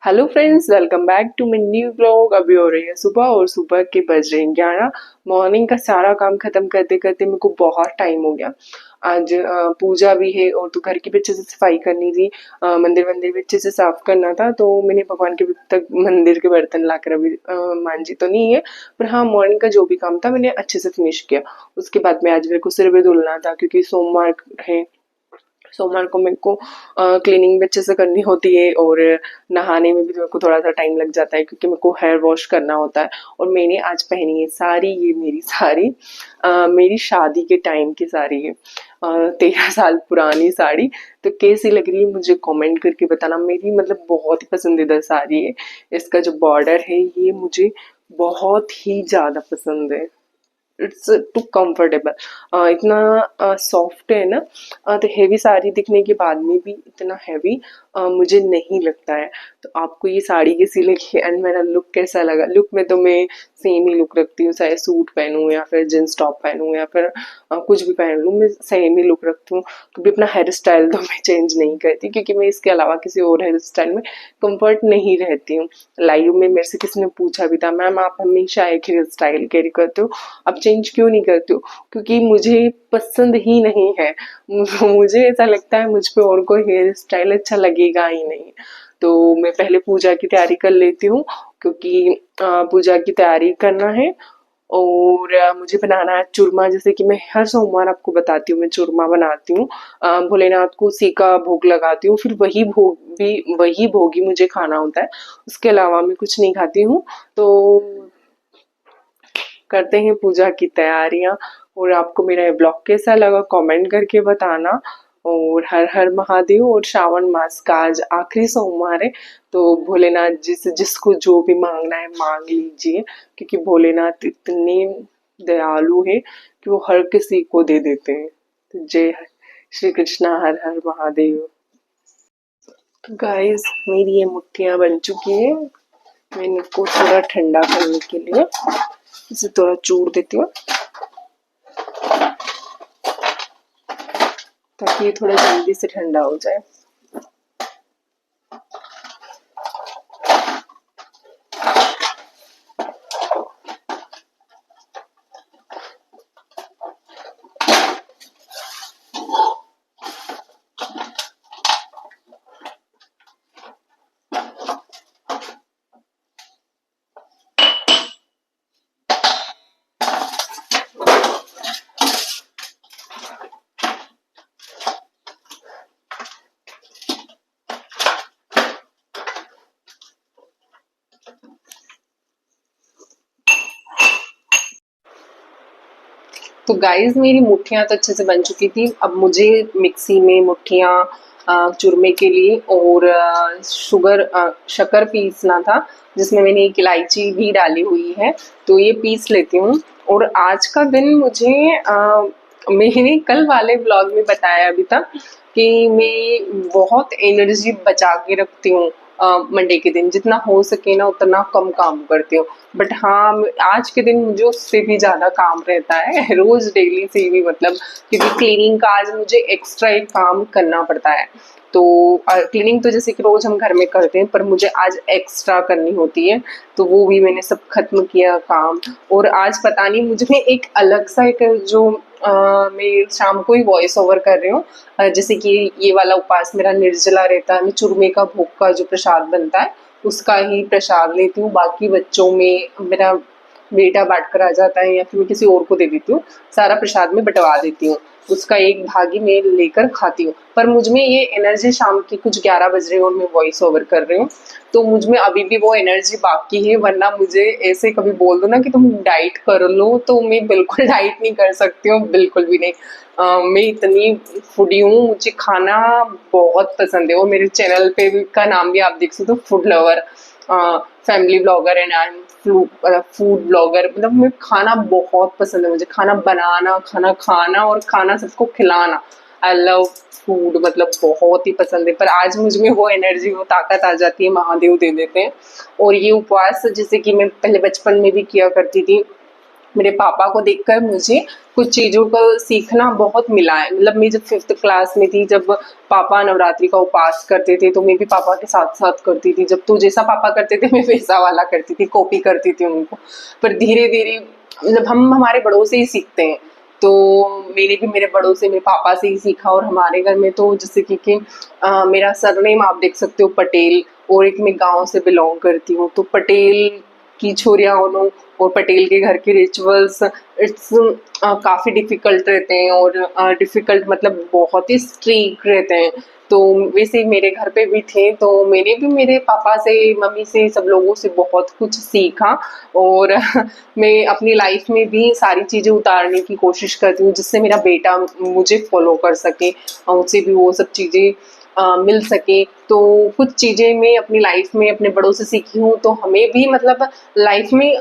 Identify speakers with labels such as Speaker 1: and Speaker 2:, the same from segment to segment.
Speaker 1: Hello friends, welcome back to my new blog. अभी हो रही है सुबह और सुबह के बज रहे हैं 11। मॉर्निंग का सारा काम खत्म करते करते मेरे को बहुत टाइम हो गया। आज पूजा भी है और तो घर की भी अच्छे से सफाई करनी थी। मंदिर वंदिर भी अच्छे से साफ करना था, तो मैंने भगवान के अभी तक मंदिर के बर्तन लाकर अभी मांजी तो नहीं है। पर हाँ, मॉर्निंग का जो भी काम था मैंने अच्छे से फिनिश किया। उसके बाद में आज मेरे को सिर भी धुलना था क्योंकि सोमवार है। सोमवार को मेरे को क्लीनिंग भी अच्छे से करनी होती है और नहाने में भी मेरे को थोड़ा सा टाइम लग जाता है क्योंकि मेरे को हेयर वॉश करना होता है। और मैंने आज पहनी है साड़ी, ये मेरी साड़ी मेरी शादी के टाइम की साड़ी है। 13 साल पुरानी साड़ी। तो कैसी लग रही है मुझे कमेंट करके बताना। मेरी मतलब बहुत ही पसंदीदा साड़ी है। इसका जो बॉर्डर है ये मुझे बहुत ही ज्यादा पसंद है। इट्स टू कंफर्टेबल, इतना सॉफ्ट है ना। तो हेवी साड़ी दिखने के बाद में भी इतना हैवी मुझे नहीं लगता है। तो आपको ये साड़ी कैसी लगी एंड मेरा लुक कैसा लगा? लुक में तो मैं सेम ही लुक रखती हूँ, चाहे सूट पहनूं या फिर जींस टॉप पहनूं या फिर कुछ भी पहन लूँ, मैं सेम ही लुक रखती हूँ। कभी अपना हेयर स्टाइल तो मैं चेंज नहीं करती क्योंकि मैं इसके अलावा किसी और हेयर स्टाइल में कंफर्ट नहीं रहती हूँ। लाइव में मेरे से किसी ने पूछा भी था, मैम आप हमेशा एक हेयर स्टाइल कैरी करते हो, अब चेंज क्यों नहीं करते हो? क्योंकि मुझे पसंद ही नहीं है। मुझे ऐसा लगता है मुझ पे और कोई हेयर स्टाइल अच्छा लगेगा ही नहीं। तो मैं पहले पूजा की तैयारी कर लेती हूँ क्योंकि पूजा की तैयारी करना है। और मुझे बनाना है चूरमा। जैसे कि मैं हर सोमवार आपको बताती हूँ मैं चूरमा बनाती हूँ। भोलेनाथ को उसी का भोग लगाती हूँ, फिर वही भोग ही मुझे खाना होता है। उसके अलावा मैं कुछ नहीं खाती हूँ। तो करते हैं पूजा की तैयारियां। और आपको मेरा ये ब्लॉग कैसा लगा कमेंट करके बताना। और हर हर महादेव। और श्रावण मास का आज आखिरी सोमवार है, तो भोलेनाथ जी से जिसको जो भी मांगना है मांग लीजिए क्योंकि भोलेनाथ इतने दयालु है कि वो हर किसी को दे देते हैं। तो जय श्री कृष्णा, हर हर महादेव। तो गाइस, मेरी ये मुट्ठियां बन चुकी है। मैं इनको थोड़ा ठंडा करने के लिए इसे थोड़ा चूर देती हूँ ताकि ये थोड़ा जल्दी से ठंडा हो जाए। तो गाइस, मेरी मुट्ठियां तो अच्छे से बन चुकी थी। अब मुझे मिक्सी में मुट्ठियां चूरमे के लिए और शक्कर पीसना था, जिसमें मैंने एक इलायची भी डाली हुई है। तो ये पीस लेती हूँ। और आज का दिन मुझे मैंने कल वाले ब्लॉग में बताया अभी तक कि मैं बहुत एनर्जी बचा के रखती हूँ। मंडे के दिन जितना हो सके ना उतना कम काम करती हूँ। बट हाँ, आज के दिन मुझे उससे भी ज्यादा काम रहता है रोज डेली से भी, मतलब क्योंकि क्लीनिंग का आज मुझे एक्स्ट्रा एक काम करना पड़ता है। तो क्लीनिंग तो जैसे कि रोज हम घर में करते हैं, पर मुझे आज एक्स्ट्रा करनी होती है। तो वो भी मैंने सब खत्म किया काम। और आज पता नहीं मुझ में एक अलग सा एक जो मैं शाम को ही वॉइस ओवर कर रही हूँ। जैसे कि ये वाला उपास मेरा निर्जला रहता है, मैं चूरमे का भोग का जो प्रसाद बनता है उसका ही प्रसाद लेती हूँ। बाकी बच्चों में मेरा बेटा बांट कर आ जाता है या फिर मैं किसी और को दे देती हूँ। सारा प्रसाद में बंटवा देती हूँ, उसका एक भाग ही मैं लेकर खाती हूँ। पर मुझ में ये एनर्जी शाम की कुछ 11 बज रही है और मैं वॉइस ओवर कर रही हूँ, तो मुझ में अभी भी वो एनर्जी बाकी है। वरना मुझे ऐसे कभी बोल दो ना कि तुम डाइट कर लो, तो मैं बिल्कुल डाइट नहीं कर सकती हूँ, बिल्कुल भी नहीं। मैं इतनी फूडी हूँ, मुझे खाना बहुत पसंद है। और मेरे चैनल पे भी का नाम भी आप देख सकते हो, food lover family blogger and I am food blogger. मतलब मुझे खाना बहुत पसंद है, मुझे खाना बनाना, खाना खाना और खाना सबको खिलाना। आई लव फूड, मतलब बहुत ही पसंद है। पर आज मुझ में वो एनर्जी, वो ताकत आ जाती है, महादेव दे देते हैं। और ये उपवास जैसे कि मैं पहले बचपन में भी किया करती थी, मेरे पापा को देखकर मुझे कुछ चीज़ों का सीखना बहुत मिला है। मतलब मैं जब 5th क्लास में थी, जब पापा नवरात्रि का उपवास करते थे तो मैं भी पापा के साथ साथ करती थी। जब तो जैसा पापा करते थे मैं वैसा वाला करती थी, कॉपी करती थी उनको। पर धीरे धीरे मतलब हम हमारे बड़ों से ही सीखते हैं। तो मैंने भी मेरे बड़ों से, मेरे पापा से ही सीखा। और हमारे घर में तो जैसे कि मेरा सरनेम आप देख सकते हो, पटेल। और एक मैं गांव से बिलोंग करती हूँ, तो पटेल की छोरियां होनो और पटेल के घर के रिचुअल्स इट्स काफ़ी डिफ़िकल्ट रहते हैं। और डिफ़िकल्ट मतलब बहुत ही स्ट्रिक्ट रहते हैं। तो वैसे ही मेरे घर पे भी थे, तो मैंने भी मेरे पापा से, मम्मी से, सब लोगों से बहुत कुछ सीखा। और मैं अपनी लाइफ में भी सारी चीज़ें उतारने की कोशिश करती हूँ जिससे मेरा बेटा मुझे फॉलो कर सके और उसे भी वो सब चीज़ें मिल सके। तो कुछ चीज़ें मैं अपनी लाइफ में अपने बड़ों से सीखी हूँ। तो हमें भी मतलब लाइफ में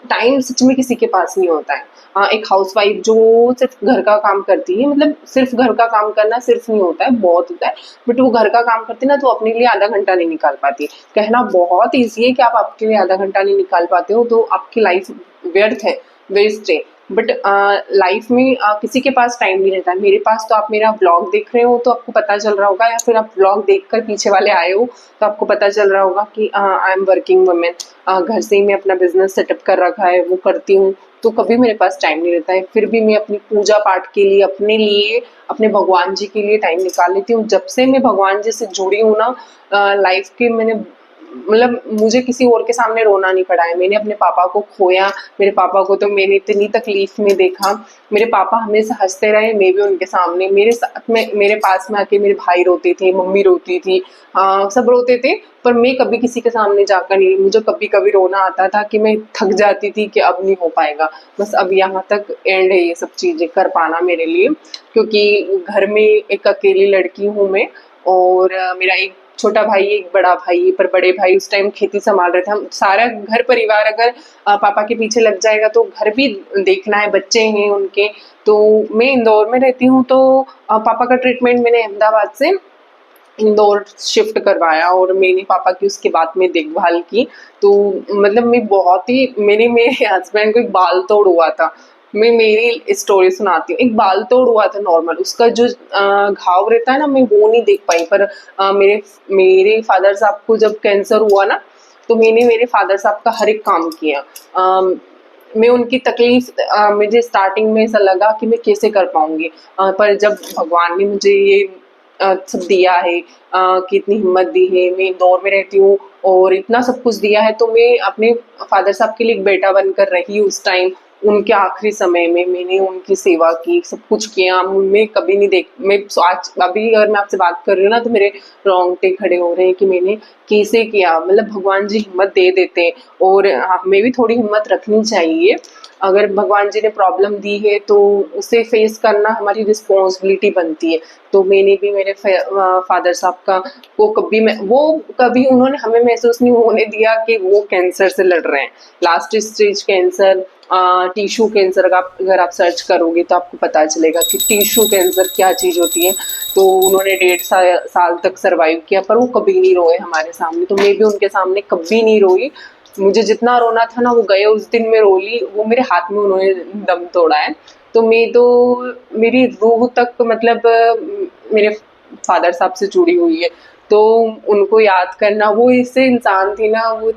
Speaker 1: टाइम सच में किसी के पास नहीं होता है। एक हाउसवाइफ जो सिर्फ घर का काम करती है, मतलब सिर्फ घर का काम करना सिर्फ नहीं होता है, बहुत होता है। बट वो घर का काम करती है ना, तो अपने लिए आधा घंटा नहीं निकाल पाती। कहना बहुत ईजी है कि आप आपके लिए आधा घंटा नहीं निकाल पाते हो, तो आपकी लाइफ व्यर्थ है, वेस्ट है। बट लाइफ में किसी के पास टाइम नहीं रहता है। मेरे पास तो, आप मेरा ब्लॉग देख रहे हो तो आपको पता चल रहा होगा, या फिर आप ब्लॉग देखकर पीछे वाले आए हो तो आपको पता चल रहा होगा कि आई एम वर्किंग वुमेन। घर से ही मैं अपना बिजनेस सेटअप कर रखा है, वो करती हूँ। तो कभी मेरे पास टाइम नहीं रहता है, फिर भी मैं अपनी पूजा पाठ के लिए, अपने लिए, अपने भगवान जी के लिए टाइम निकाल लेती हूँ। जब से मैं भगवान जी से जुड़ी हूँ ना, लाइफ के मैंने मतलब मुझे किसी और के सामने रोना नहीं पड़ा है। मैंने अपने पापा को खोया, मेरे पापा को तो मैंने इतनी तकलीफ में देखा। मेरे पापा हमेशा हंसते रहे, मैं भी उनके सामने, मेरे साथ में, मेरे पास में आके मेरे भाई रोते थे, मम्मी रोती थी, सब रोते थे। पर मैं कभी किसी के सामने जाकर नहीं, मुझे कभी कभी रोना आता था कि मैं थक जाती थी कि अब नहीं हो पाएगा, बस अब यहाँ तक एंड है ये सब चीज़ें कर पाना मेरे लिए। क्योंकि घर में एक अकेली लड़की हूँ मैं। और मेरा एक छोटा भाई, एक बड़ा भाई। पर बड़े भाई उस टाइम खेती संभाल रहे थे। हम सारा घर परिवार अगर पापा के पीछे लग जाएगा तो घर भी देखना है, बच्चे हैं उनके। तो मैं इंदौर में रहती हूँ, तो पापा का ट्रीटमेंट मैंने अहमदाबाद से इंदौर शिफ्ट करवाया और मैंने पापा की उसके बाद में देखभाल की। तो मतलब मैं बहुत ही, मेरे हस्बैंड को एक बाल तोड़ हुआ था। मैं मेरी स्टोरी सुनाती हूँ। एक बाल तोड़ हुआ था नॉर्मल, उसका जो घाव रहता है ना, मैं वो नहीं देख पाई। पर मेरे मेरे फादर साहब को जब कैंसर हुआ ना, तो मैंने मेरे फादर साहब का हर एक काम किया। मैं उनकी तकलीफ, मुझे स्टार्टिंग में ऐसा लगा कि मैं कैसे कर पाऊंगी। पर जब भगवान ने मुझे ये सब दिया है, कि इतनी हिम्मत दी है, मैं इंदौर में रहती हूँ और इतना सब कुछ दिया है, तो मैं अपने फादर साहब के लिए एक बेटा बनकर रही उस टाइम। उनके आखिरी समय में मैंने उनकी सेवा की, सब कुछ किया। मैं कभी नहीं देख, मैं आज अभी अगर मैं आपसे बात कर रही हूँ ना, तो मेरे रोंगटे खड़े हो रहे हैं कि मैंने कैसे किया। मतलब भगवान जी हिम्मत दे देते हैं। और हमें भी थोड़ी हिम्मत रखनी चाहिए। अगर भगवान जी ने प्रॉब्लम दी है तो उसे फेस करना हमारी रिस्पॉन्सिबिलिटी बनती है। तो मैंने भी मेरे फादर साहब का कभी उन्होंने हमें महसूस नहीं होने दिया कि वो कैंसर से लड़ रहे हैं। Last stage cancer, tissue cancer का अगर आप सर्च करोगे तो आपको पता चलेगा कि टिश्यू कैंसर क्या चीज़ होती है। तो उन्होंने 1.5 साल तक सरवाइव किया, पर वो कभी नहीं रोए हमारे सामने। तो मैं भी उनके सामने कभी नहीं रोई। मुझे जितना रोना था ना, वो गए उस दिन मैं रो ली। वो मेरे हाथ में उन्होंने दम तोड़ा है। तो मैं तो, मेरी रूह तक मतलब मेरे फादर साहब से जुड़ी हुई है। तो उनको याद करना, वो ऐसे इंसान थे ना, वो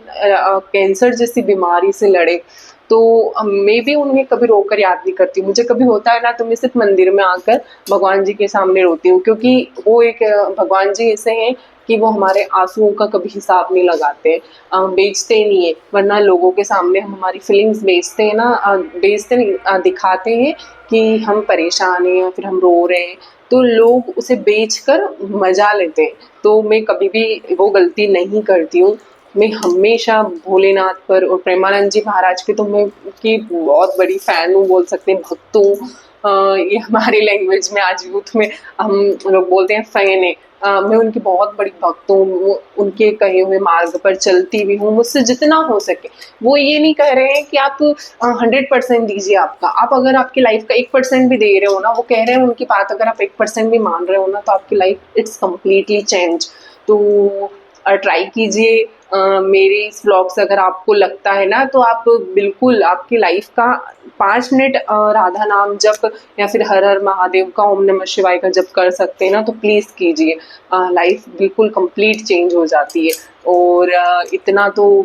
Speaker 1: कैंसर जैसी बीमारी से लड़े। तो मैं भी उन्हें कभी रोकर याद नहीं करती। मुझे कभी होता है ना, तो मैं सिर्फ मंदिर में आकर भगवान जी के सामने रोती हूँ। क्योंकि वो एक भगवान जी ऐसे हैं कि वो हमारे आंसुओं का कभी हिसाब नहीं लगाते, बेचते नहीं है। वरना लोगों के सामने हम हमारी फीलिंग्स बेचते हैं ना, बेचते नहीं, दिखाते हैं कि हम परेशान हैं या फिर हम रो रहे हैं, तो लोग उसे बेचकर मजा लेते हैं। तो मैं कभी भी वो गलती नहीं करती हूँ। मैं हमेशा भोलेनाथ पर और प्रेमानंद जी महाराज के तो मैं की बहुत बड़ी फैन हूँ, बोल सकते हैं, भक्त हूँ। ये हमारी लैंग्वेज में आज यूथ में हम लोग बोलते हैं फैन है। मैं उनकी बहुत बड़ी भक्त हूँ, उनके कहे हुए मार्ग पर चलती भी हूँ मुझसे जितना हो सके। वो ये नहीं कह रहे हैं कि आप 100% दीजिए आपका, आप अगर आपकी लाइफ का 1% भी दे रहे हो ना, वो कह रहे हैं उनकी बात अगर आप 1% भी मान रहे हो ना, तो आपकी लाइफ इट्स कम्प्लीटली चेंज। तो ट्राई कीजिए मेरे इस व्लॉग से। अगर आपको लगता है ना तो आप बिल्कुल आपकी लाइफ का 5 मिनट राधा नाम जप या फिर हर हर महादेव का ओम नमः शिवाय का जप कर सकते हैं ना, तो प्लीज़ कीजिए। लाइफ बिल्कुल कंप्लीट चेंज हो जाती है। और इतना तो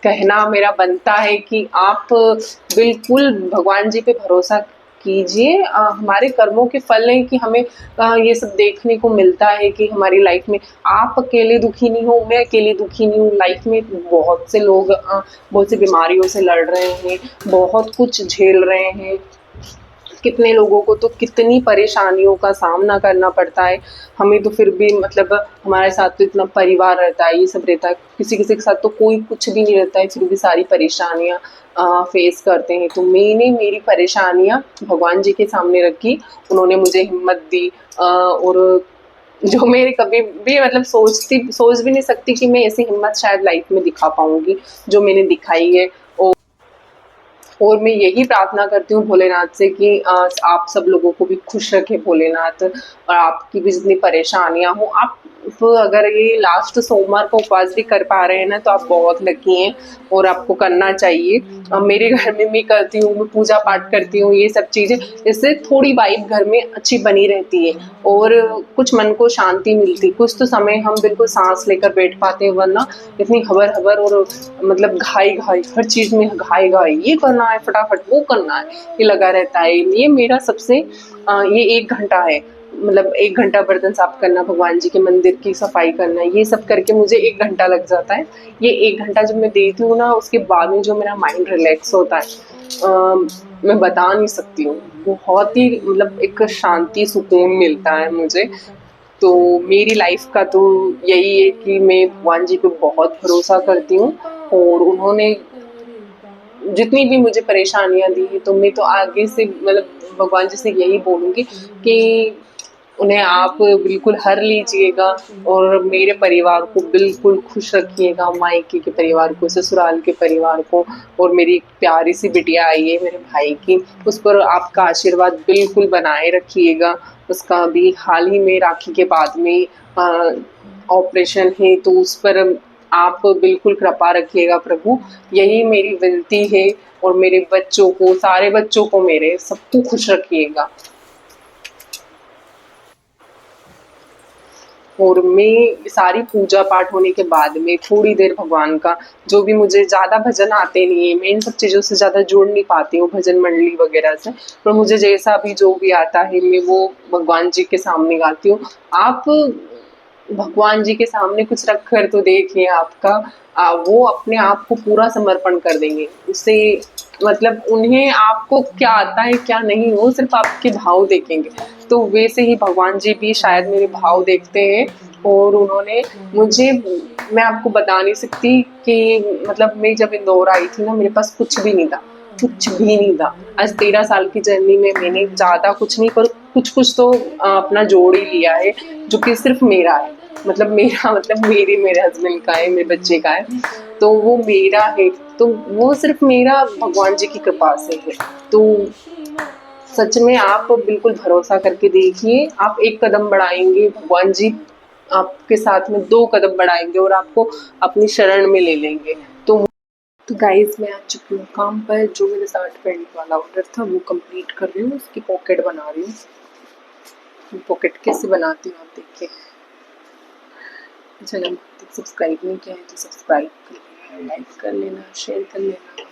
Speaker 1: कहना मेरा बनता है कि आप बिल्कुल भगवान जी पे भरोसा कीजिए। हमारे कर्मों के फल हैं कि हमें ये सब देखने को मिलता है कि हमारी लाइफ में आप अकेले दुखी नहीं हो, मैं अकेली दुखी नहीं हूँ। लाइफ में बहुत से लोग बहुत सी बीमारियों से लड़ रहे हैं, बहुत कुछ झेल रहे हैं। कितने लोगों को तो कितनी परेशानियों का सामना करना पड़ता है। हमें तो फिर भी मतलब हमारे साथ तो इतना परिवार रहता है, ये सब रहता है। किसी-किसी के साथ तो कोई कुछ भी नहीं रहता है, फिर भी सारी परेशानियाँ फेस करते हैं। तो मैंने मेरी परेशानियाँ भगवान जी के सामने रखी, उन्होंने मुझे हिम्मत दी। और जो मेरे कभी भी मतलब सोच भी नहीं सकती कि मैं ऐसी हिम्मत शायद लाइफ में दिखा पाऊँगी, जो मैंने दिखाई है। और मैं यही प्रार्थना करती हूँ भोलेनाथ से कि आप सब लोगों को भी खुश रखे भोलेनाथ, और आपकी भी जितनी परेशानियां हो आप तो अगर ये लास्ट सोमवार को उपवास भी कर पा रहे हैं ना, तो आप बहुत लकी हैं और आपको करना चाहिए। मेरे घर में मैं करती हूँ, मैं पूजा पाठ करती हूँ, ये सब चीज़ें, इससे थोड़ी वाइब घर में अच्छी बनी रहती है और कुछ मन को शांति मिलती। कुछ तो समय हम बिल्कुल सांस लेकर बैठ पाते हैं, वरना इतनी हबर हबर और मतलब घाई घाई हर चीज़ में घाई घाई, ये करना है फटाफट, वो करना है, ये लगा रहता है। ये मेरा सबसे ये 1 घंटा है, मतलब 1 घंटा बर्तन साफ करना, भगवान जी के मंदिर की सफाई करना, ये सब करके मुझे 1 घंटा लग जाता है। ये 1 घंटा जब मैं देती हूँ ना, उसके बाद में जो मेरा माइंड रिलैक्स होता है मैं बता नहीं सकती हूँ। बहुत ही मतलब एक शांति सुकून मिलता है मुझे। तो मेरी लाइफ का तो यही है कि मैं भगवान जी पे बहुत भरोसा करती हूँ, और उन्होंने जितनी भी मुझे परेशानियाँ दी हैं, तो मैं तो आगे से मतलब भगवान जी से यही बोलूँगी कि उन्हें आप बिल्कुल हर लीजिएगा और मेरे परिवार को बिल्कुल खुश रखिएगा, मायके के परिवार को, ससुराल के परिवार को। और मेरी एक प्यारी सी बिटिया आई है मेरे भाई की, उस पर आपका आशीर्वाद बिल्कुल बनाए रखिएगा। उसका अभी हाल ही में राखी के बाद में ऑपरेशन है, तो उस पर आप बिल्कुल कृपा रखिएगा प्रभु, यही मेरी विनती है। और मेरे बच्चों को, सारे बच्चों को, मेरे सबको खुश रखिएगा। और मैं सारी पूजा पाठ होने के बाद में थोड़ी देर भगवान का, जो भी मुझे ज़्यादा भजन आते नहीं है, मैं इन सब चीज़ों से ज़्यादा जुड़ नहीं पाती हूँ भजन मंडली वगैरह से, पर मुझे जैसा भी जो भी आता है मैं वो भगवान जी के सामने गाती हूँ। आप भगवान जी के सामने कुछ रख कर तो देखिए, आपका वो अपने आप को पूरा समर्पण कर देंगे। उससे मतलब उन्हें आपको क्या आता है क्या नहीं, वो सिर्फ आपके भाव देखेंगे। तो वैसे ही भगवान जी भी शायद मेरे भाव देखते हैं। और उन्होंने मुझे, मैं आपको बता नहीं सकती कि मतलब मैं जब इंदौर आई थी ना, मेरे पास कुछ भी नहीं था, कुछ भी नहीं था। आज 13 साल की जर्नी में मैंने ज़्यादा कुछ नहीं, पर कुछ कुछ तो अपना जोड़ ही लिया है, जो कि सिर्फ मेरा है। मतलब मेरा मतलब मेरे हस्बैंड का है, मेरे बच्चे का है, तो वो मेरा है। तो वो सिर्फ मेरा भगवान जी की कृपा से है। तो सच में आप बिल्कुल भरोसा करके देखिए, आप एक कदम बढ़ाएंगे, भगवान जी आपके साथ में 2 कदम बढ़ाएंगे और आपको अपनी शरण में ले लेंगे। तो गाइज मैं आ चुकी हूँ काम पर। जो मेरे शर्ट पैंट वाला ऑर्डर था वो कंप्लीट कर रही हूँ, उसकी पॉकेट बना रही हूँ। पॉकेट कैसे बनाती हूँ आप देखिए। चलो, सब्सक्राइब नहीं किया है तो सब्सक्राइब कर लेना, लाइक कर लेना, शेयर कर लेना।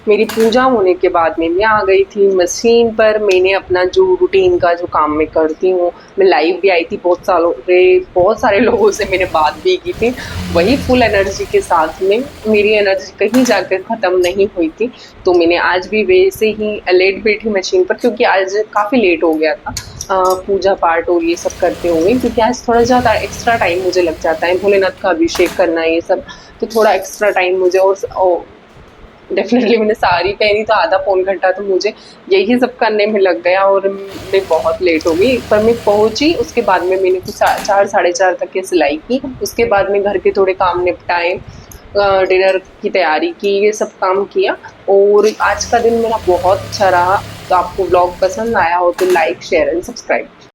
Speaker 1: मेरी पूजा होने के बाद में मैं आ गई थी मशीन पर। मैंने अपना जो रूटीन का जो काम मैं करती हूँ, मैं लाइव भी आई थी बहुत सालों पे, बहुत सारे लोगों से मैंने बात भी की थी वही फुल एनर्जी के साथ में। मेरी एनर्जी कहीं जाकर ख़त्म नहीं हुई थी। तो मैंने आज भी वैसे ही लेट बैठी मशीन पर, क्योंकि आज काफ़ी लेट हो गया था पूजा पाठ और ये सब करते हुए, क्योंकि आज थोड़ा ज़्यादा एक्स्ट्रा टाइम मुझे लग जाता है भोलेनाथ का अभिषेक करना ये सब। तो थोड़ा एक्स्ट्रा टाइम मुझे और डेफ़िनेटली मैंने साड़ी पहनी तो आधा पौन घंटा तो मुझे यही सब करने में लग गया और मैं बहुत लेट हो गई। पर मैं पहुँची, उसके बाद में मैंने कुछ 4 साढ़े 4 तक की सिलाई की। उसके बाद में घर के थोड़े काम निपटाए, डिनर की तैयारी की, ये सब काम किया। और आज का दिन मेरा बहुत अच्छा रहा। तो आपको व्लॉग पसंद आया हो तो लाइक, शेयर एंड सब्सक्राइब।